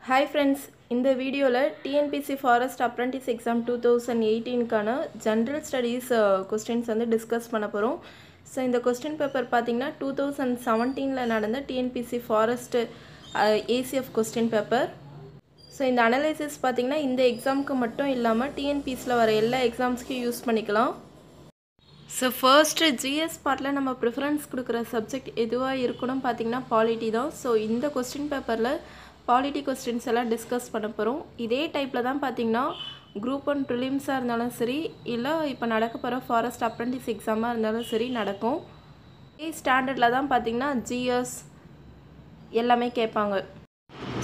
Hi friends, இந்த வீடியோவில் TNPSC forest apprentice exam 2018க்கான ஜென்ரல் ஸ்டடீஸ் கொஸ்டின்ஸ் வந்து டிஸ்கஸ் பண்ண போகிறோம். ஸோ இந்த கொஸ்டின் பேப்பர் பார்த்திங்கன்னா 2017 நடந்த TNPSC forest ACF question paper. So இந்த அனலைசிஸ் பார்த்திங்கன்னா இந்த எக்ஸாமுக்கு மட்டும் இல்லாமல் டிஎன்பிசியில் வர எல்லா எக்ஸாம்ஸ்க்கும் யூஸ் பண்ணிக்கலாம். ஸோ ஃபர்ஸ்ட்டு ஜிஎஸ் பார்ட்டில் நம்ம ப்ரிஃபரன்ஸ் கொடுக்குற சப்ஜெக்ட் எதுவாக இருக்கணும் பார்த்திங்கன்னா பாலிட்டி தான். ஸோ இந்த கொஸ்டின் பேப்பரில் பாலிட்டி கொஸ்டின்ஸ் எல்லாம் டிஸ்கஸ் பண்ண போகிறோம். இதே டைப்பில் தான் பார்த்திங்கன்னா குரூப் 1 ப்ரிலிம்ஸாக இருந்தாலும் சரி, இல்லை இப்போ நடக்க போகிற ஃபாரஸ்ட் அப்ரெண்டிஸ் எக்ஸாமாக இருந்தாலும் சரி நடக்கும். இதே ஸ்டாண்டர்டில் தான் பார்த்திங்கன்னா ஜிஎஸ் எல்லாமே கேட்பாங்க.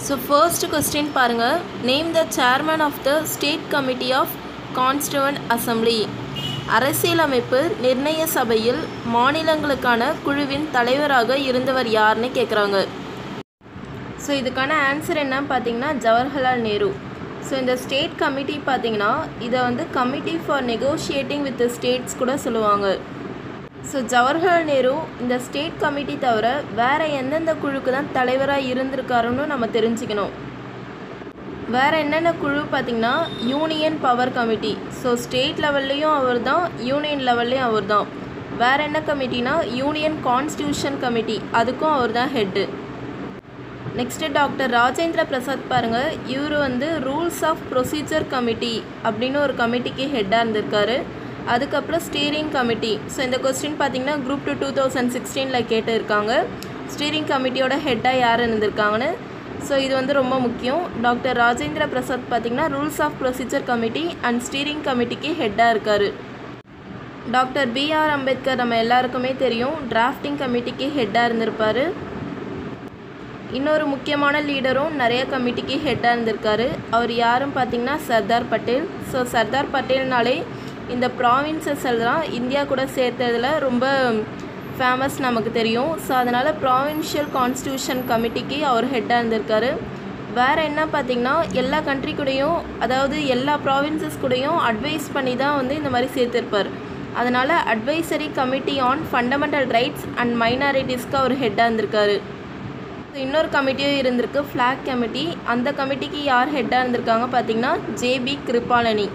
ஸோ ஃபர்ஸ்ட் கொஸ்டின் பாருங்கள். Name the chairman of the state committee of constituent assembly. அரசியலமைப்பு நிர்ணய சபையில் மாநிலங்களுக்கான குழுவின் தலைவராக இருந்தவர் யாருன்னு கேட்குறாங்க. ஸோ இதுக்கான ஆன்சர் என்னன்னு பார்த்தீங்கன்னா ஜவஹர்லால் நேரு. ஸோ இந்த ஸ்டேட் கமிட்டி பார்த்தீங்கன்னா இதை வந்து committee for negotiating with states கூட சொல்லுவாங்க. ஸோ ஜவஹர்லால் நேரு இந்த ஸ்டேட் கமிட்டி தவிர வேறு எந்தெந்த குழுக்கு தான் தலைவராக இருந்திருக்காருன்னு நம்ம தெரிஞ்சுக்கணும். வேறு என்னென்ன குழு பார்த்திங்கன்னா union power committee. So state லெவல்லையும் அவர் தான், யூனியன் லெவல்லையும் அவர் தான். வேறு என்ன கமிட்டினா யூனியன் கான்ஸ்டியூஷன் கமிட்டி, அதுக்கும் அவர் தான் head. Next doctor Rajendra Prasad பாருங்கள். இவர் வந்து ரூல்ஸ் ஆஃப் ப்ரொசீஜர் கமிட்டி அப்படின்னு ஒரு கமிட்டிக்கு ஹெட்டாக இருந்திருக்காரு. அதுக்கப்புறம் ஸ்டீரிங் கமிட்டி. ஸோ இந்த கொஸ்டின் பார்த்திங்கன்னா குரூப் 2 2016 கேட்டிருக்காங்க. ஸ்டீரிங் கமிட்டியோட ஹெட்டாக யார் இருந்திருக்காங்கன்னு. ஸோ இது வந்து ரொம்ப முக்கியம். டாக்டர் ராஜேந்திர பிரசாத் பார்த்திங்கன்னா rules of procedure committee and steering கமிட்டிக்கு ஹெட்டாக இருக்கார். டாக்டர் பிஆர் அம்பேத்கர் நம்ம எல்லாருக்குமே தெரியும், டிராஃப்டிங் கமிட்டிக்கு ஹெட்டாக இருந்திருப்பார். இன்னொரு முக்கியமான லீடரும் நிறைய கமிட்டிக்கு ஹெட்டாக இருந்திருக்காரு. அவர் யாரும் பார்த்திங்கன்னா சர்தார் பட்டேல். ஸோ சர்தார் பட்டேல்னாலே இந்த ப்ராவின்சஸ் எல்லாம் இந்தியா கூட சேர்த்ததில் ரொம்ப ஃபேமஸ் நமக்கு தெரியும். ஸோ அதனால் ப்ராவின்ஷியல் கான்ஸ்டியூஷன் கமிட்டிக்கு அவர் ஹெட்டாக இருந்திருக்காரு. வேறு என்ன பார்த்திங்கன்னா எல்லா கண்ட்ரி கூடயும், அதாவது எல்லா ப்ராவின்சஸ் கூடயும் அட்வைஸ் பண்ணி தான் வந்து இந்த மாதிரி சேர்த்துருப்பார். அதனால் advisory committee on fundamental rights and மைனாரிட்டிஸ்க்கு அவர் ஹெட்டாக இருந்திருக்காரு. இன்னொரு கமிட்டியும் இருந்திருக்கு, ஃப்ளாக் கமிட்டி. அந்த கமிட்டிக்கு யார் ஹெட்டாக இருந்திருக்காங்க பார்த்திங்கன்னா ஜேபி கிருபாலனி.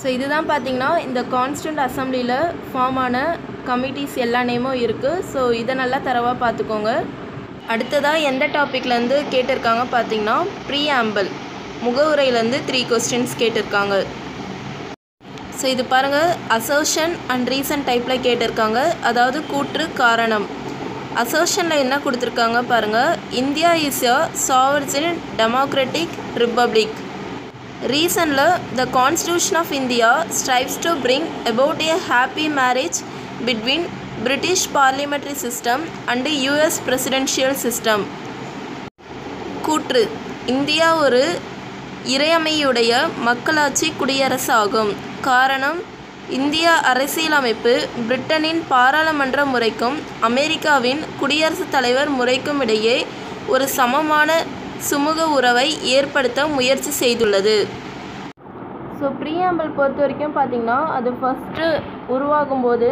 ஸோ இதுதான் பார்த்திங்கன்னா இந்த கான்ஸ்டியூண்ட் அசம்பிளியில் ஃபார்ம் ஆன கமிட்டிஸ் எல்லா நேமும் இருக்குது. ஸோ இதை நல்லா தரவாக பார்த்துக்கோங்க. அடுத்ததாக எந்த டாப்பிக்லேருந்து கேட்டிருக்காங்க பார்த்திங்கன்னா ப்ரீஆம்பிள், முகவுரையிலேருந்து 3 கொஸ்டின்ஸ் கேட்டிருக்காங்க. ஸோ இது பாருங்கள், அசர்ஷன் அண்ட் ரீசன் டைப்பில் கேட்டிருக்காங்க, அதாவது கூற்று காரணம். அசர்ஷனில் என்ன கொடுத்துருக்காங்க பாருங்கள். India is a sovereign democratic republic. ரீசனில் the constitution of India strives to bring about a happy marriage between British parliamentary system and US presidential system. கூற்று, இந்தியா ஒரு இறைமையுடைய மக்களாட்சி குடியரசு ஆகும். காரணம், இந்திய அரசியலமைப்பு பிரிட்டனின் பாராளுமன்ற முறைக்கும் அமெரிக்காவின் குடியரசுத் தலைவர் முறைக்கும் இடையே ஒரு சமமான சுமூக உறவை ஏற்படுத்த முயற்சி செய்துள்ளது. ஸோ ப்ரீஆம்பிள் பொறுத்த வரைக்கும் பார்த்திங்கன்னா அது ஃபஸ்ட்டு உருவாகும்போது,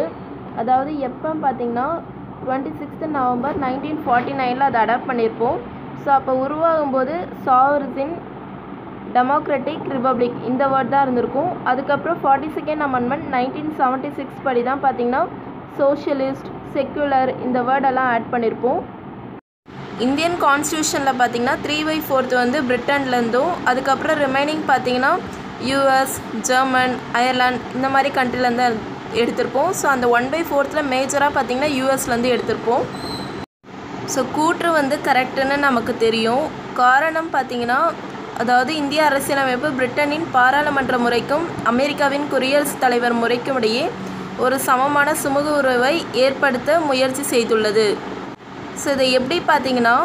அதாவது எப்போ பார்த்திங்கன்னா 26 நவம்பர் 1949 அதை அடாப்ட் பண்ணியிருப்போம். ஸோ அப்போ உருவாகும்போது சாவர்ஜின் டெமோக்ராட்டிக் ரிப்பப்ளிக் இந்த வேர்ட் தான் இருந்திருக்கும். அதுக்கப்புறம் 42nd அமெண்ட்மெண்ட் 1976 படி தான் பார்த்திங்கன்னா சோஷியலிஸ்ட், செக்குலர் இந்த வேர்டெல்லாம் ஆட் பண்ணியிருப்போம். இந்தியன் கான்ஸ்டியூஷனில் பார்த்திங்கன்னா 3/4 வந்து பிரிட்டன்லேருந்தும், அதுக்கப்புறம் ரிமைனிங் பார்த்திங்கன்னா யூஎஸ், ஜெர்மன், அயர்லாந்து இந்த மாதிரி கண்ட்ரிலேருந்து எடுத்திருப்போம். ஸோ அந்த 1/4 மேஜராக பார்த்திங்கன்னா யூஎஸ்லேருந்து எடுத்திருப்போம். ஸோ கூற்று வந்து கரெக்டுன்னு நமக்கு தெரியும். காரணம் பார்த்திங்கன்னா, அதாவது இந்திய அரசியலமைப்பு பிரிட்டனின் பாராளுமன்ற முறைக்கும் அமெரிக்காவின் குடியரசுத் தலைவர் முறைக்கும் இடையே ஒரு சமமான சுமூக உறவை ஏற்படுத்த முயற்சி செய்துள்ளது. ஸோ இதை எப்படி பார்த்திங்கன்னா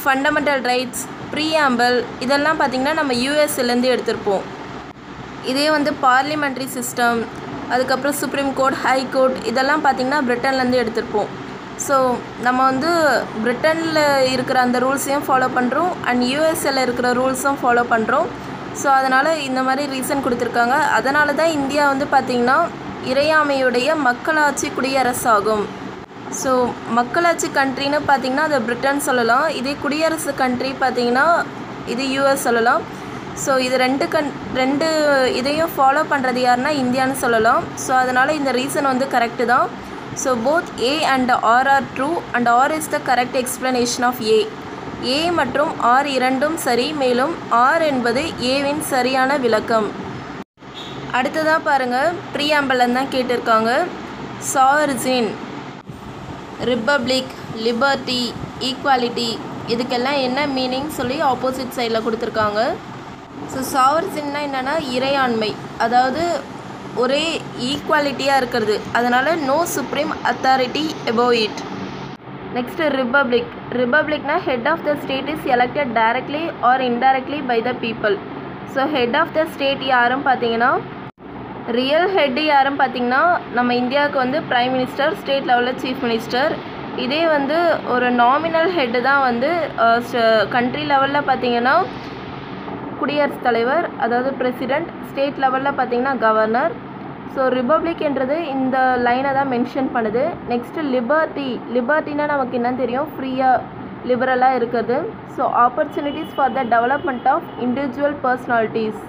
ஃபண்டமெண்டல் ரைட்ஸ், ப்ரீஆம்பிள் இதெல்லாம் பார்த்திங்கன்னா நம்ம யூஎஸ்லேருந்து எடுத்திருப்போம். இதே வந்து பார்லிமெண்ட்ரி சிஸ்டம், அதுக்கப்புறம் சுப்ரீம் கோர்ட், ஹை கோர்ட் இதெல்லாம் பார்த்திங்கன்னா பிரிட்டன்லேருந்து எடுத்திருப்போம். ஸோ நம்ம வந்து பிரிட்டனில் இருக்கிற அந்த ரூல்ஸையும் ஃபாலோ பண்ணுறோம் அண்ட் யூஎஸ்ஏல இருக்கிற ரூல்ஸும் ஃபாலோ பண்ணுறோம். ஸோ அதனால் இந்த மாதிரி ரீசன் கொடுத்துருக்காங்க. அதனால தான் இந்தியா வந்து பார்த்திங்கன்னா இறையாமையுடைய மக்களாட்சி குடியரசாகும். ஸோ மக்களாட்சி கண்ட்ரின்னு பார்த்திங்கன்னா அது பிரிட்டன் சொல்லலாம். இதே குடியரசு கண்ட்ரி பார்த்திங்கன்னா இது யூஎஸ் சொல்லலாம். ஸோ இது ரெண்டு இதையும் ஃபாலோ பண்ணுறது யாருன்னா இந்தியான்னு சொல்லலாம். ஸோ அதனால் இந்த ரீசன் வந்து கரெக்டு தான். So both A and R are true and R is the correct explanation of A. A மற்றும் ஆர் இரண்டும் சரி, மேலும் ஆர் என்பது ஏவின் சரியான விளக்கம். அடுத்ததாக பாருங்கள், ப்ரீஆம்பிள் தான் கேட்டிருக்காங்க. சாவர்ஜின், ரிப்பப்ளிக், லிபர்ட்டி, ஈக்குவாலிட்டி இதுக்கெல்லாம் என்ன மீனிங் சொல்லி ஆப்போசிட் சைடில் கொடுத்துருக்காங்க. ஸோ சாவர்ஜின்னா என்னென்னா இறையாண்மை, அதாவது ஒரே ஈக்குவாலிட்டியாக இருக்கிறது, அதனால் no supreme authority above it. Next republic. ரிப்பப்ளிக்னா head of the state is elected directly or indirectly by the people. So head of the state யாரும் பார்த்தீங்கன்னா ரியல் ஹெட்டு யாரும் பார்த்திங்கன்னா நம்ம இந்தியாவுக்கு வந்து பிரைம் மினிஸ்டர், ஸ்டேட் லெவலில் சீஃப் மினிஸ்டர். இதே வந்து ஒரு நாமினல் ஹெட்டு தான் வந்து கண்ட்ரி லெவலில் பார்த்திங்கன்னா குடியரசுத் தலைவர், அதாவது பிரசிடெண்ட். ஸ்டேட் லெவலில் பார்த்திங்கன்னா கவர்னர். ஸோ ரிப்பப்ளிக் என்றது இந்த லைனை தான் மென்ஷன் பண்ணுது. Next liberty. லிபர்ட்டினா நமக்கு என்ன தெரியும், ஃப்ரீயாக லிபரலாக இருக்கிறது. So opportunities for the development of individual personalities.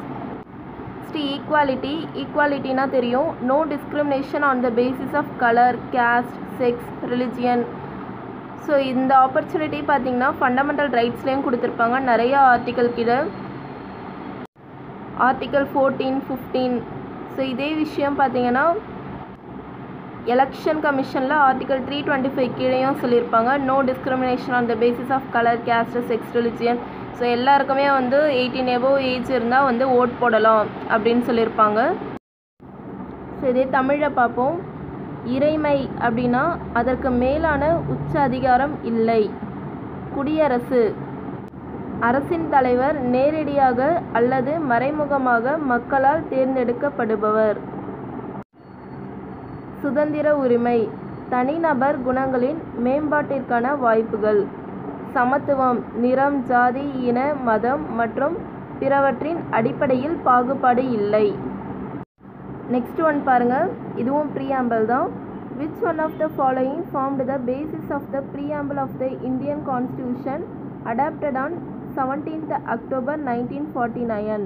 Equality. ஈக்குவாலிட்டினா தெரியும், no discrimination on the basis of colour, caste, sex, religion. So இந்த ஆப்பர்ச்சுனிட்டி பார்த்திங்கன்னா ஃபண்டமெண்டல் ரைட்ஸ்லேயும் கொடுத்துருப்பாங்க நிறைய ஆர்டிக்கல் கீழே. ஆர்டிக்கல் 14, 15. ஸோ இதே விஷயம் பார்த்திங்கன்னா எலெக்ஷன் கமிஷனில் ஆர்டிக்கல் 325 கீழேயும் சொல்லியிருப்பாங்க, no discrimination on the basis of colour, caste, sex, religion. So எல்லாருக்குமே வந்து 18 above ஏஜ் இருந்தால் வந்து ஓட் போடலாம் அப்படின்னு சொல்லியிருப்பாங்க. ஸோ இதே தமிழில் பார்ப்போம். இறைமை அப்படின்னா அதற்கு மேலான உச்ச அதிகாரம் இல்லை. குடியரசு, அரசின் தலைவர் நேரடியாக அல்லது மறைமுகமாக மக்களால் தேர்ந்தெடுக்கப்படுபவர். சுதந்திர உரிமை, தனிநபர் குணங்களின் மேம்பாட்டிற்கான வாய்ப்புகள். சமத்துவம், நிறம், ஜாதி, இன, மதம் மற்றும் பிறவற்றின் அடிப்படையில் பாகுபாடு இல்லை. நெக்ஸ்ட் ஒன் பாருங்கள், இதுவும் ப்ரீஆம்பிள் தான். Which one of the following formed the basis of the preamble of the Indian constitution adopted on 17th October 1949.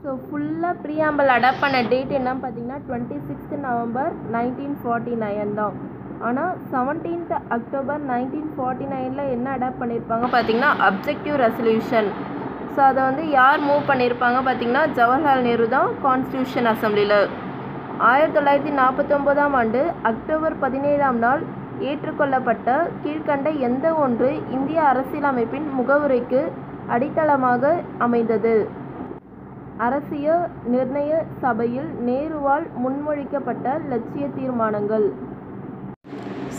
So ஃபுல்லாக ப்ரீஆம்பிள் அடாப்ட் பண்ண டேட் என்னன்னு பார்த்தீங்கன்னா 26th November 1949 தான். ஆனால் 17th October 1949 என்ன அடாப்ட் பண்ணியிருப்பாங்க பார்த்தீங்கன்னா அப்ஜெக்டிவ் ரெசல்யூஷன். ஸோ அதை வந்து யார் மூவ் பண்ணியிருப்பாங்க பார்த்தீங்கன்னா ஜவஹர்லால் நேரு தான் கான்ஸ்டியூஷன் அசம்பிளியில். 1949ஆம் ஆண்டு அக்டோபர் 17ஆம் ஏற்றுக்கொள்ளப்பட்ட கீழ்கண்ட எந்த ஒன்று இந்திய அரசியலமைப்பின் முகவுரைக்கு அடித்தளமாக அமைந்தது? அரசியல் நிர்ணய சபையில் நேருவால் முன்மொழிக்கப்பட்ட லட்சிய தீர்மானங்கள்.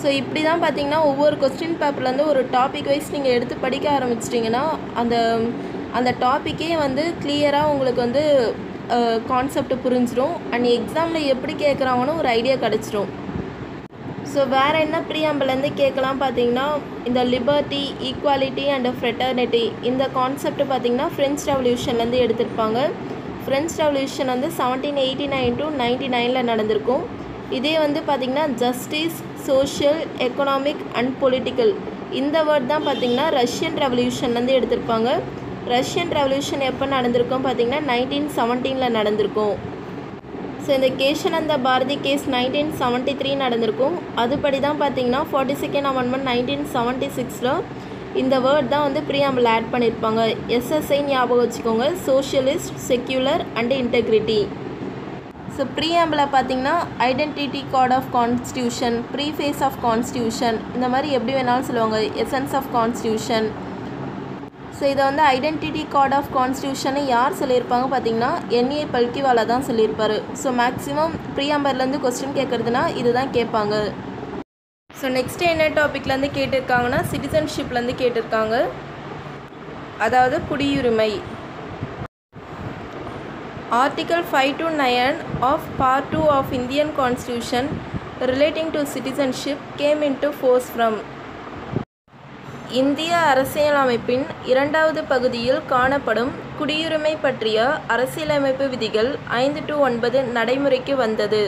ஸோ இப்படி தான் பார்த்தீங்கன்னா ஒவ்வொரு கொஸ்டின் பேப்பர்லேருந்து ஒரு டாபிக் வைஸ் நீங்கள் எடுத்து படிக்க ஆரம்பிச்சிட்டிங்கன்னா அந்த டாப்பிக்கே வந்து கிளியராக உங்களுக்கு வந்து கான்செப்ட் புரிஞ்சிடும். அண்ட் எக்ஸாமில் எப்படி கேட்குறாங்கன்னு ஒரு ஐடியா கிடச்சிரும். ஸோ வேறு என்ன ப்ரீஆம்பிள்லேருந்து கேட்கலாம் பார்த்தீங்கன்னா இந்த லிபர்ட்டி, ஈக்குவாலிட்டி அண்ட் ஃப்ரெட்டர்னிட்டி இந்த கான்செப்ட் பார்த்திங்கன்னா ஃப்ரெஞ்ச் ரெவல்யூஷன்லேருந்து எடுத்திருப்பாங்க. ஃப்ரெஞ்ச் ரெவல்யூஷன் வந்து 1789 to 99 நடந்திருக்கும். இதே வந்து பார்த்திங்கன்னா justice, social, economic and political இந்த வேர்ட் தான் பார்த்திங்கன்னா ரஷ்யன் ரெவல்யூஷன்லேருந்து எடுத்திருப்பாங்க. ரஷ்யன் ரெவல்யூஷன் எப்போ நடந்திருக்கும் பார்த்திங்கன்னா 1917 நடந்திருக்கும். ஸோ இந்த கேஷானந்த பாரதி கேஸ் 1973 நடந்திருக்கும். அதுபடி தான் பார்த்திங்கன்னா 42nd Amendment 1976 இந்த வேர்ட் தான் வந்து ப்ரீஆம்பிள் ஆட் பண்ணியிருப்பாங்க. எஸ்எஸ்ஐ ஞாபகம் வச்சுக்கோங்க, socialist, secular and integrity. So preamble பார்த்திங்கன்னா identity card of constitution, preface of constitution இந்த மாதிரி எப்படி வேணாலும் சொல்லுவாங்க, எசன்ஸ் ஆஃப் கான்ஸ்டியூஷன். ஸோ இதை வந்து ஐடென்டிட்டி கார்டு ஆஃப் கான்ஸ்டியூஷன் யார் சொல்லியிருப்பாங்க பார்த்தீங்கன்னா என்ஏ பல்கிவாலா தான் சொல்லியிருப்பார். ஸோ மேக்ஸிமம் ப்ரீஆம்பிள்லேருந்து கொஸ்டின் கேட்குறதுனா இதுதான் கேட்பாங்க. ஸோ நெக்ஸ்ட்டு என்ன டாப்பிக்லேருந்து கேட்டிருக்காங்கன்னா சிட்டிசன்ஷிப்லேருந்து கேட்டிருக்காங்க, அதாவது குடியுரிமை. Article 5 to 9 of Part 2 of Indian Constitution relating to citizenship came into force from. இந்திய அரசியலமைப்பின் 2வது பகுதியில் காணப்படும் குடியுரிமை பற்றிய அரசியலமைப்பு விதிகள் 5 to 9 நடைமுறைக்கு வந்தது.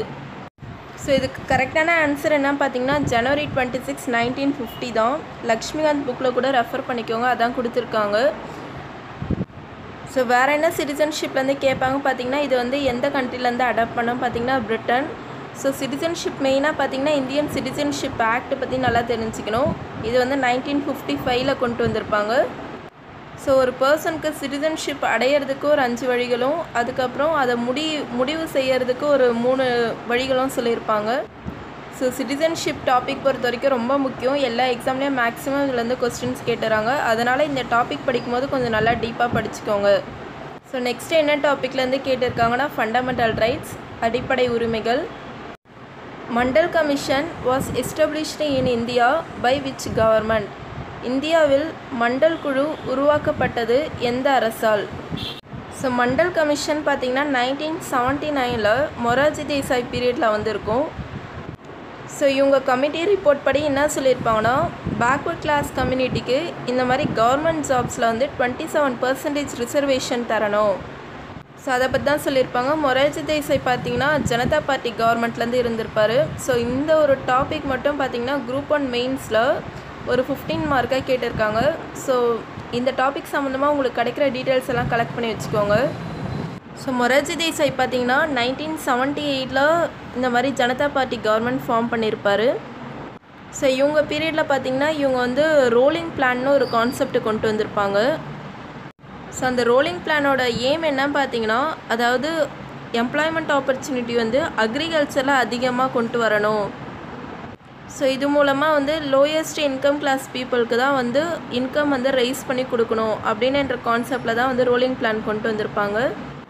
ஸோ இதுக்கு கரெக்டான ஆன்சர் என்ன பார்த்தீங்கன்னா ஜனவரி 26, 1950 தான். லக்ஷ்மிகாந்த் புக்கில் கூட ரெஃபர் பண்ணிக்கோங்க, அதான் கொடுத்துருக்காங்க. ஸோ வேறு என்ன சிட்டிசன்ஷிப்லேருந்து கேட்பாங்க பார்த்தீங்கன்னா, இது வந்து எந்த கண்ட்ரிலேருந்து அடாப்ட் பண்ணோம் பார்த்தீங்கன்னா பிரிட்டன். ஸோ சிட்டிசன்ஷிப் மெயினாக பார்த்தீங்கன்னா இந்தியன் சிட்டிசன்ஷிப் ஆக்ட் பற்றி நல்லா தெரிஞ்சுக்கணும். இது வந்து 1955 கொண்டு வந்திருப்பாங்க. ஸோ ஒரு பர்சனுக்கு சிட்டிசன்ஷிப் அடையிறதுக்கு ஒரு 5 வழிகளும், அதுக்கப்புறம் அதை முடிவு செய்யறதுக்கு ஒரு 3 வழிகளும் சொல்லியிருப்பாங்க. ஸோ சிட்டிசன்ஷிப் டாபிக் பொறுத்த வரைக்கும் ரொம்ப முக்கியம். எல்லா எக்ஸாம்லேயும் மேக்ஸிமம் இதுலேருந்து கொஸ்டின்ஸ் கேட்டுறாங்க. அதனால் இந்த டாபிக் படிக்கும்போது கொஞ்சம் நல்லா டீப்பாக படிச்சுக்கோங்க. ஸோ நெக்ஸ்ட்டு என்ன டாப்பிக்லேருந்து கேட்டிருக்காங்கன்னா ஃபண்டமெண்டல் ரைட்ஸ், அடிப்படை உரிமைகள். Mandal commission was established in India by which government? இந்தியாவில் மண்டல் குழு உருவாக்கப்பட்டது எந்த அரசால்? ஸோ மண்டல் கமிஷன் பார்த்திங்கன்னா 1979 மொரார்ஜி தேசாய் பீரியடில் வந்திருக்கும். ஸோ இவங்க கமிட்டி ரிப்போர்ட் படி என்ன சொல்லியிருப்பாங்கன்னா, பேக்வர்ட் கிளாஸ் கம்யூனிட்டிக்கு இந்த மாதிரி கவர்மெண்ட் ஜாப்ஸில் வந்து 27% ரிசர்வேஷன் தரணும். ஸோ அதை பற்றி தான் சொல்லியிருப்பாங்க. மொரார்ஜி தேசாய் பார்த்திங்கன்னா ஜனதா பார்ட்டி கவர்மெண்ட்லேருந்து இருந்திருப்பார். ஸோ இந்த ஒரு டாபிக் மட்டும் பார்த்திங்கன்னா Group 1 மெயின்ஸில் ஒரு 15 மார்க்காக கேட்டிருக்காங்க. ஸோ இந்த டாபிக் சம்மந்தமாக உங்களுக்கு கிடைக்கிற டீட்டெயில்ஸ் எல்லாம் கலெக்ட் பண்ணி வச்சுக்கோங்க. ஸோ மொரார்ஜி தேசாய் பார்த்திங்கன்னா 1978 இந்த மாதிரி ஜனதா பார்ட்டி கவர்மெண்ட் ஃபார்ம் பண்ணியிருப்பார். ஸோ இவங்க பீரியடில் பார்த்திங்கன்னா இவங்க வந்து ரோலிங் பிளான்னு ஒரு கான்செப்ட் கொண்டு வந்திருப்பாங்க. ஸோ அந்த ரோலிங் பிளானோட எய்ம் என்ன பார்த்தீங்கன்னா, அதாவது எம்ப்ளாய்மெண்ட் ஆப்பர்ச்சுனிட்டி வந்து அக்ரிகல்ச்சரில் அதிகமாக கொண்டு வரணும். ஸோ இது மூலமாக வந்து லோயஸ்ட் இன்கம் கிளாஸ் பீப்புளுக்கு தான் வந்து இன்கம் வந்து ரைஸ் பண்ணி கொடுக்கணும் அப்படின்ற கான்செப்டில் தான் வந்து ரோலிங் பிளான் கொண்டு வந்திருப்பாங்க.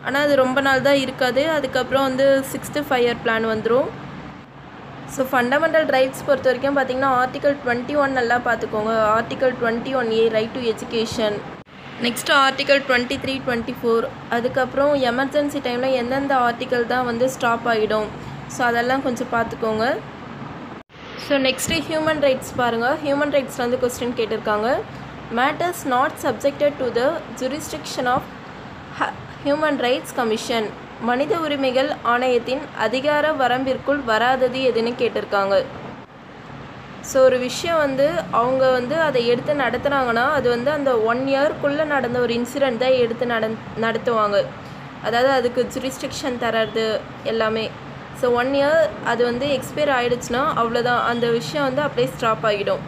ஆனால் அது ரொம்ப நாள் தான் இருக்காது. அதுக்கப்புறம் வந்து 6th 5-year பிளான் வந்துடும். ஸோ ஃபண்டமெண்டல் ரைட்ஸ் பொறுத்த வரைக்கும் பார்த்திங்கன்னா ஆர்டிகல் 21 நல்லா பார்த்துக்கோங்க. Article 21A right to education. Next article 23, 24. அதுக்கப்புறம் எமர்ஜென்சி டைமில் எந்தெந்த ஆர்டிகல் தான் வந்து ஸ்டாப் ஆகிடும். ஸோ அதெல்லாம் கொஞ்சம் பார்த்துக்கோங்க. ஸோ நெக்ஸ்ட்டு ஹியூமன் ரைட்ஸ் பாருங்கள். ஹியூமன் ரைட்ஸில் வந்து கொஸ்டின் கேட்டிருக்காங்க. Matters not subjected to the jurisdiction of human rights commission. மனித உரிமைகள் ஆணையத்தின் அதிகார வரம்பிற்குள் வராதது எதுன்னு கேட்டிருக்காங்க. ஸோ ஒரு விஷயம் வந்து அவங்க வந்து அதை எடுத்து நடத்துனாங்கன்னா அது வந்து அந்த 1 yearக்குள்ளே நடந்த ஒரு இன்சிடெண்ட் தான் எடுத்து நடத்துவாங்க. அதாவது அதுக்கு ஜூரிஸ்டிக்ஷன் தர்றது எல்லாமே. ஸோ 1 year அது வந்து எக்ஸ்பயர் ஆகிடுச்சுன்னா அவ்வளோதான், அந்த விஷயம் வந்து அப்படியே ஸ்டாப் ஆகிடும்.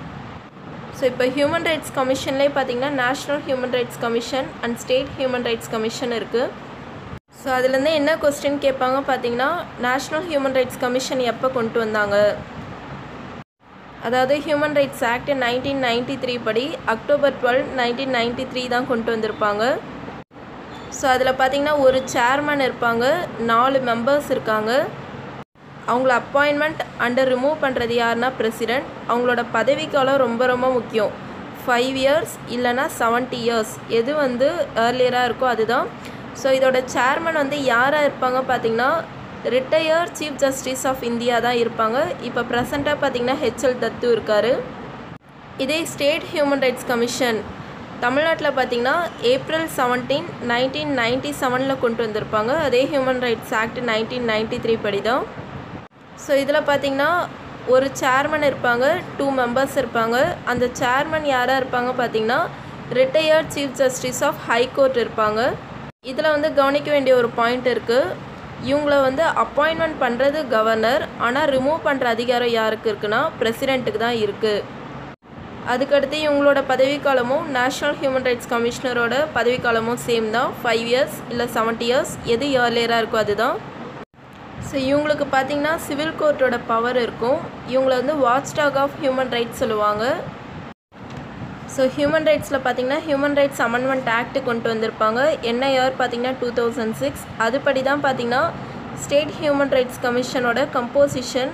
ஸோ இப்போ ஹியூமன் ரைட்ஸ் கமிஷன்லேயே பார்த்திங்கன்னா national human rights commission and state human rights commission இருக்குது. ஸோ அதுலேருந்து என்ன கொஸ்டின் கேட்பாங்க பார்த்திங்கன்னா, நேஷ்னல் ஹியூமன் ரைட்ஸ் கமிஷன் எப்போ கொண்டு வந்தாங்க? அதாவது ஹியூமன் ரைட்ஸ் ஆக்ட் 1993 படி அக்டோபர் 12, 1993 தான் கொண்டு வந்திருப்பாங்க. ஸோ அதில் பார்த்திங்கன்னா ஒரு சேர்மன் இருப்பாங்க, 4 மெம்பர்ஸ் இருக்காங்க. அவங்கள அப்பாயின்மெண்ட் அண்ட் ரிமூவ் பண்ணுறது யாருன்னா பிரசிடெண்ட். அவங்களோட பதவிக்காலம் ரொம்ப ரொம்ப முக்கியம். 5 years இல்லைனா 70 years எது வந்து ஏர்லியராக இருக்கோ அதுதான். ஸோ இதோட சேர்மன் வந்து யாராக இருப்பாங்க பார்த்திங்கன்னா retired chief justice of India தான் இருப்பாங்க. இப்போ ப்ரெசண்ட்டாக பார்த்திங்கன்னா HL தத்து இருக்கார். இதே ஸ்டேட் ஹியூமன் ரைட்ஸ் கமிஷன் தமிழ்நாட்டில் பார்த்திங்கன்னா ஏப்ரல் 17, 1997 கொண்டு வந்திருப்பாங்க. அதே ஹியூமன் ரைட்ஸ் ஆக்ட் 1993 படி தான். ஸோ இதில் பார்த்திங்கன்னா ஒரு சேர்மன் இருப்பாங்க, 2 members இருப்பாங்க. அந்த சேர்மன் யாராக இருப்பாங்க பார்த்திங்கன்னா retired chief justice of high court இருப்பாங்க. இதில் வந்து கவனிக்க வேண்டிய ஒரு பாயிண்ட் இருக்குது. இவங்கள வந்து அப்பாயின்மெண்ட் பண்ணுறது கவர்னர், ஆனால் ரிமூவ் பண்ணுற அதிகாரம் யாருக்கு இருக்குன்னா பிரசிடெண்ட்டுக்கு தான் இருக்குது. அதுக்கடுத்து இவங்களோட பதவிக்காலமும் நேஷ்னல் ஹியூமன் ரைட்ஸ் கமிஷனரோட பதவிக்காலமும் சேம் தான். 5 years இல்லை 70 years எது ஏர்லியராக இருக்கோ அதுதான். ஸோ இவங்களுக்கு பார்த்திங்கன்னா சிவில் கோர்ட்டோட பவர் இருக்கும். இவங்கள வந்து வாட்ச்டாக் ஆஃப் ஹியூமன் ரைட்ஸ் சொல்லுவாங்க. ஸோ ஹியூமன் ரைட்ஸில் பார்த்திங்கன்னா ஹியூமன் ரைட்ஸ் அமெண்ட்மெண்ட் ஆக்ட் கொண்டு வந்திருப்பாங்க. என்ன இயர் பார்த்திங்கன்னா 2006. அதுபடி தான் பார்த்திங்கன்னா ஸ்டேட் ஹியூமன் ரைட்ஸ் கமிஷனோட கம்போசிஷன்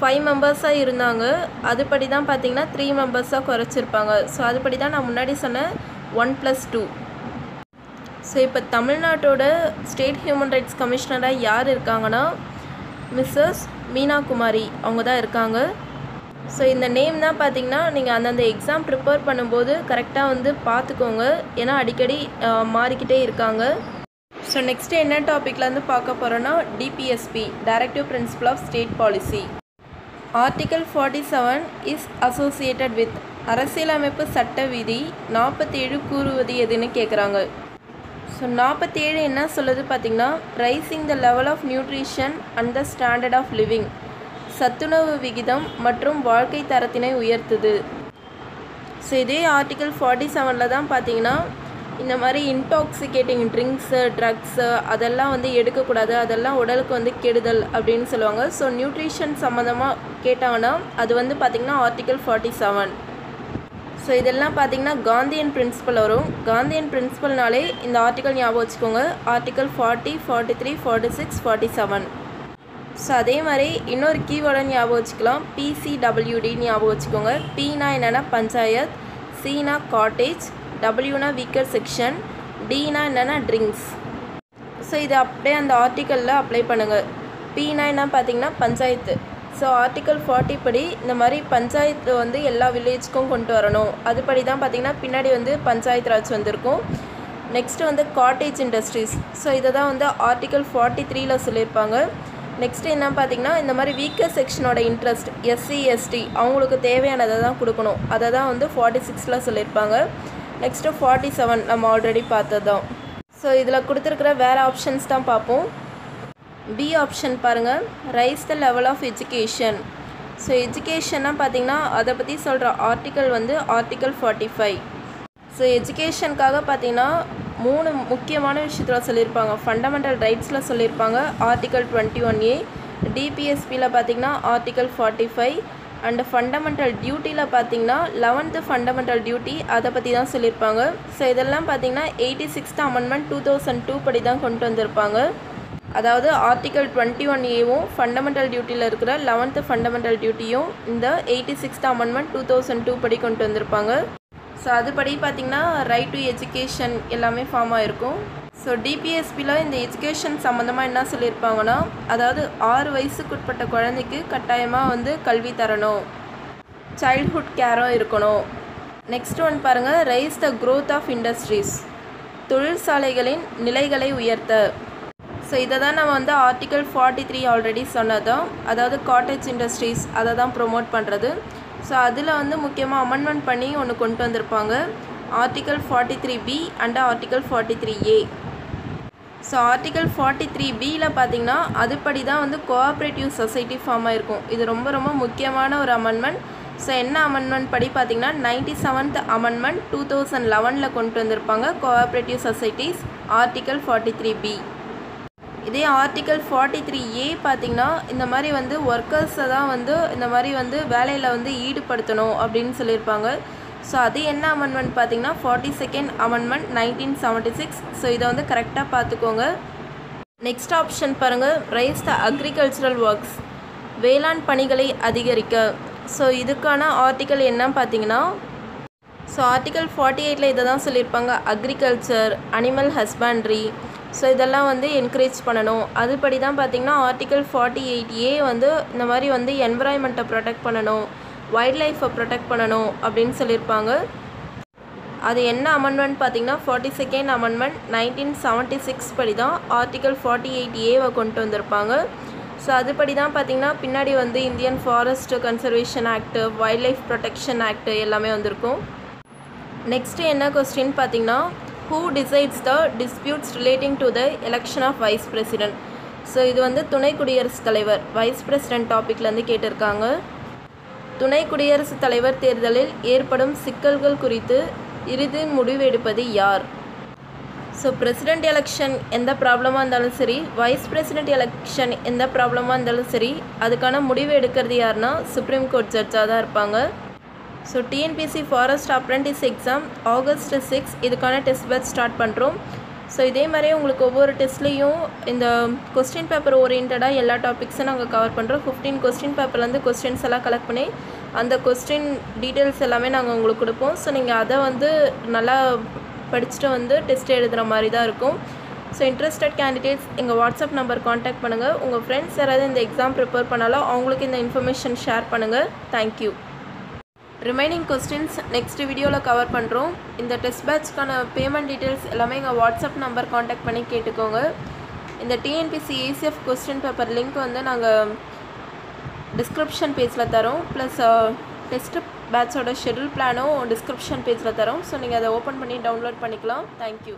5 members இருந்தாங்க. அதுபடி தான் பார்த்திங்கன்னா 3 members குறைச்சிருப்பாங்க. ஸோ அதுபடி தான் நான் முன்னாடி சொன்ன 1+2. ஸோ இப்போ தமிழ்நாட்டோட ஸ்டேட் ஹியூமன் ரைட்ஸ் கமிஷனராக யார் இருக்காங்கன்னா மிஸ்ஸஸ் மீனா குமாரி அவங்க தான் இருக்காங்க. ஸோ இந்த நேம் தான் பார்த்திங்கன்னா நீங்கள் அந்தந்த எக்ஸாம் ப்ரிப்பேர் பண்ணும்போது கரெக்டாக வந்து பார்த்துக்கோங்க. ஏன்னா அடிக்கடி மாறிக்கிட்டே இருக்காங்க. ஸோ நெக்ஸ்ட் என்ன டாப்பிக்லேருந்து பார்க்க போகிறோன்னா DPSP directive principle of state policy. Article 47 is associated with அரசியலமைப்பு சட்ட விதி 47 கூறுவது எதுன்னு கேட்குறாங்க. ஸோ 47 என்ன சொல்லுது பார்த்திங்கன்னா, raising the level of nutrition and the standard of living, சத்துணவு விகிதம் மற்றும் வாழ்க்கை தரத்தினை உயர்த்துது. ஸோ இதே ஆர்டிகல் 47 தான் பார்த்திங்கன்னா இந்த மாதிரி இன்டாக்சிகேட்டிங் ட்ரிங்க்ஸு ட்ரக்ஸு அதெல்லாம் வந்து எடுக்கக்கூடாது, அதெல்லாம் உடலுக்கு வந்து கெடுதல் அப்படின்னு சொல்லுவாங்க. ஸோ நியூட்ரிஷன் சம்மந்தமாக கேட்டாங்கன்னா அது வந்து பார்த்திங்கன்னா ஆர்டிகல் 47. ஸோ இதெல்லாம் பார்த்திங்கன்னா காந்தியன் பிரின்சிபல் வரும். காந்தியன் பிரின்சிபல்னாலே இந்த ஆர்டிக்கல் ஞாபகம் வச்சுக்கோங்க. ஆர்டிக்கல் 40, 43, 46, 47. ஸோ அதே மாதிரி இன்னொரு கீவேர்டை ஞாபகம் வச்சுக்கலாம், PCWD ஞாபகம் வச்சுக்கோங்க. Pனா என்னென்னா பஞ்சாயத், Cனா காட்டேஜ், Wனா வீக்கர் செக்ஷன், Dனா என்னென்னா ட்ரிங்க்ஸ். ஸோ இது அப்படியே அந்த ஆர்டிக்கலில் அப்ளை பண்ணுங்கள். Pனா என்ன பார்த்திங்கன்னா பஞ்சாயத்து. ஸோ ஆர்டிக்கல் 40 படி இந்த மாதிரி பஞ்சாயத்து வந்து எல்லா வில்லேஜ்க்கும் கொண்டு வரணும். அதுபடி தான் பார்த்திங்கன்னா பின்னாடி வந்து பஞ்சாயத்து ராஜ் வந்திருக்கும். நெக்ஸ்ட்டு வந்து காட்டேஜ் இண்டஸ்ட்ரீஸ். ஸோ இதை தான் வந்து ஆர்டிக்கல் 43ல் சொல்லியிருப்பாங்க. நெக்ஸ்ட்டு என்ன பார்த்திங்கன்னா இந்த மாதிரி வீக்கர் செக்ஷனோட இன்ட்ரெஸ்ட் SC ST அவங்களுக்கு தேவையானதை தான் கொடுக்கணும். அதை தான் வந்து 46ல் சொல்லியிருப்பாங்க. நெக்ஸ்ட்டு 47 நம்ம ஆல்ரெடி பார்த்தது தான். ஸோ இதில் கொடுத்துருக்கிற வேறு ஆப்ஷன்ஸ் தான் பார்ப்போம். பி ஆப்ஷன் பாருங்கள், rise the level of education. So எஜுகேஷன்னா பார்த்திங்கன்னா அதை பற்றி சொல்கிற ஆர்டிக்கல் வந்து ஆர்டிக்கல் 45. ஸோ எஜுகேஷனுக்காக பார்த்திங்கன்னா 3 முக்கியமான விஷயத்தில் சொல்லியிருப்பாங்க. ஃபண்டமெண்டல் ரைட்ஸில் சொல்லியிருப்பாங்க ஆர்டிக்கல் 21A, டிபிஎஸ்பியில் பார்த்திங்கன்னா ஆர்டிக்கல் 45 அண்ட் ஃபண்டமெண்டல் டியூட்டியில் பார்த்திங்கன்னா 11th ஃபண்டமெண்டல் டியூட்டி அதை பற்றி தான் சொல்லியிருப்பாங்க. ஸோ இதெல்லாம் பார்த்திங்கன்னா 86th அமெண்ட்மெண்ட் 2002 படி தான் கொண்டு வந்திருப்பாங்க. அதாவது ஆர்டிக்கல் 21Aவும் ஃபண்டமெண்டல் டியூட்டியில் இருக்கிற 11th ஃபண்டமெண்டல் டியூட்டியும் இந்த 86th அமெண்ட்மெண்ட் 2002 படி கொண்டு வந்திருப்பாங்க. ஸோ அதுபடி பார்த்திங்கன்னா ரைட் டு எஜுகேஷன் எல்லாமே ஃபார்ம் ஆகிருக்கும். ஸோ டிபிஎஸ்பியில் இந்த எஜுகேஷன் சம்மந்தமாக என்ன சொல்லியிருப்பாங்கன்னா, அதாவது 6 வயசுக்குட்பட்ட குழந்தைக்கு கட்டாயமாக வந்து கல்வி தரணும், சைல்ட்ஹுட் கேரும் இருக்கணும். நெக்ஸ்ட் ஒன் பாருங்கள், rise the growth of industries, தொழிற்சாலைகளின் நிலைகளை உயர்த்த. ஸோ இதை தான் நம்ம வந்து ஆர்டிக்கல் 43 ஆல்ரெடி சொன்னதும், அதாவது காட்டேஜ் இண்டஸ்ட்ரீஸ் அதை தான் ப்ரொமோட் பண்ணுறது. ஸோ அதில் வந்து முக்கியமாக அமெண்ட்மெண்ட் பண்ணி ஒன்று கொண்டு வந்திருப்பாங்க, article 43B and article 43A. So article 43Bயில் பார்த்திங்கன்னா அதுபடி தான் வந்து கோஆப்ரேட்டிவ் சொசைட்டி ஃபார்ம் ஆகிருக்கும். இது ரொம்ப ரொம்ப முக்கியமான ஒரு அமெண்ட்மெண்ட். ஸோ என்ன அமெண்ட்மெண்ட் படி பார்த்திங்கன்னா 97th அமெண்ட்மெண்ட் 2011 கொண்டு வந்திருப்பாங்க கோஆப்ரேட்டிவ் சொசைட்டிஸ், ஆர்டிக்கல் 43B. இதே ஆர்டிக்கல் 43A பார்த்திங்கன்னா இந்த மாதிரி வந்து ஒர்க்கர்ஸை தான் வந்து இந்த மாதிரி வந்து வேலையில் வந்து ஈடுபடுத்தணும் அப்படின்னு சொல்லியிருப்பாங்க. ஸோ அது என்ன அமெண்ட்மெண்ட் பார்த்திங்கன்னா 42nd அமெண்ட்மெண்ட் 1976. ஸோ இதை வந்து கரெக்டாக பார்த்துக்கோங்க. நெக்ஸ்ட் ஆப்ஷன் பாருங்கள், ரைஸ் த அக்ரிகல்ச்சரல் ஒர்க்ஸ், வேளாண் பணிகளை அதிகரிக்க. ஸோ இதுக்கான ஆர்டிக்கல் என்ன பார்த்திங்கன்னா, ஸோ ஆர்டிக்கல் 48ல் இதை தான் சொல்லியிருப்பாங்க, அக்ரிகல்ச்சர், அனிமல் ஹஸ்பண்ட்ரி. ஸோ இதெல்லாம் வந்து என்கரேஜ் பண்ணணும். அதுபடி தான் பார்த்திங்கன்னா ஆர்டிக்கல் 48A வந்து இந்த மாதிரி வந்து என்விரான்மெண்ட்டை ப்ரொடெக்ட் பண்ணணும், வைல்ட் லைஃப்பை ப்ரொடெக்ட் பண்ணணும் அப்படின்னு சொல்லியிருப்பாங்க. அது என்ன அமெண்ட்மெண்ட் பார்த்திங்கன்னா 42nd அமெண்ட்மெண்ட் 1976 படி தான் ஆர்டிக்கல் 48Aவை கொண்டு வந்திருப்பாங்க. ஸோ அதுபடி தான் பார்த்திங்கன்னா பின்னாடி வந்து Indian forest conservation act, wild life protection act எல்லாமே வந்திருக்கும். நெக்ஸ்ட்டு என்ன கொஸ்டின் பார்த்திங்கன்னா, who decides the disputes relating to the election of vice president. So இது வந்து துணை குடியரசுத் தலைவர் வைஸ் பிரசிடென்ட் டாப்பிக்லேருந்து கேட்டிருக்காங்க. துணை குடியரசுத் தலைவர் தேர்தலில் ஏற்படும் சிக்கல்கள் குறித்து இறுதி முடிவு எடுப்பது யார்? ஸோ பிரசிடெண்ட் எலெக்ஷன் எந்த ப்ராப்ளமாக இருந்தாலும் சரி, வைஸ் பிரசிடெண்ட் எலெக்ஷன் எந்த ப்ராப்ளமாக இருந்தாலும் சரி, அதுக்கான முடிவு எடுக்கிறது யாருன்னா சுப்ரீம் கோர்ட் ஜட்ஜாக தான் இருப்பாங்க. So TNPC forest apprentice exam August 6 இதுக்கான டெஸ்ட் பேட்ச் ஸ்டார்ட் பண்ணுறோம். ஸோ இதே மாதிரியே உங்களுக்கு ஒவ்வொரு டெஸ்ட்லேயும் இந்த கொஸ்டின் பேப்பர் ஓரியன்டாக எல்லா டாபிக்ஸும் நாங்கள் கவர் பண்ணுறோம். 15 கொஸ்டின் பேப்பர்லேருந்து கொஸ்டின்ஸ் எல்லாம் கலெக்ட் பண்ணி அந்த கொஸ்டின் டீட்டெயில்ஸ் எல்லாமே நாங்கள் உங்களுக்கு கொடுப்போம். ஸோ நீங்கள் அதை வந்து நல்லா படிச்சுட்டு வந்து டெஸ்ட் எழுதுகிற மாதிரி தான் இருக்கும். ஸோ இன்ட்ரெஸ்டட் கேண்டிடேட்ஸ் எங்கள் வாட்ஸ்அப் நம்பர் காண்டாக்ட் பண்ணுங்கள். உங்கள் ஃப்ரெண்ட்ஸ் யாராவது இந்த எக்ஸாம் ப்ரிப்பேர் பண்ணாலும் அவங்களுக்கு இந்த இன்ஃபர்மேஷன் ஷேர் பண்ணுங்கள். தேங்க்யூ. ரிமைனிங் கொஸ்டின்ஸ் நெக்ஸ்ட் வீடியோவில் கவர் பண்ணுறோம். இந்த டெஸ்ட் பேட்ச்க்கான பேமெண்ட் டீட்டெயில்ஸ் எல்லாமே எங்கள் வாட்ஸ்அப் நம்பர் காண்டாக்ட் பண்ணி கேட்டுக்கோங்க. இந்த TNPC ACF question paper link வந்து நாங்கள் டிஸ்கிரிப்ஷன் பேஜில் தரோம். ப்ளஸ் டெஸ்ட் பேட்சோட ஷெட்யூல் பிளானும் டிஸ்கிரிப்ஷன் பேஜில் தரோம். ஸோ நீங்கள் அதை ஓப்பன் பண்ணி டவுன்லோட் பண்ணிக்கலாம். தேங்க்யூ.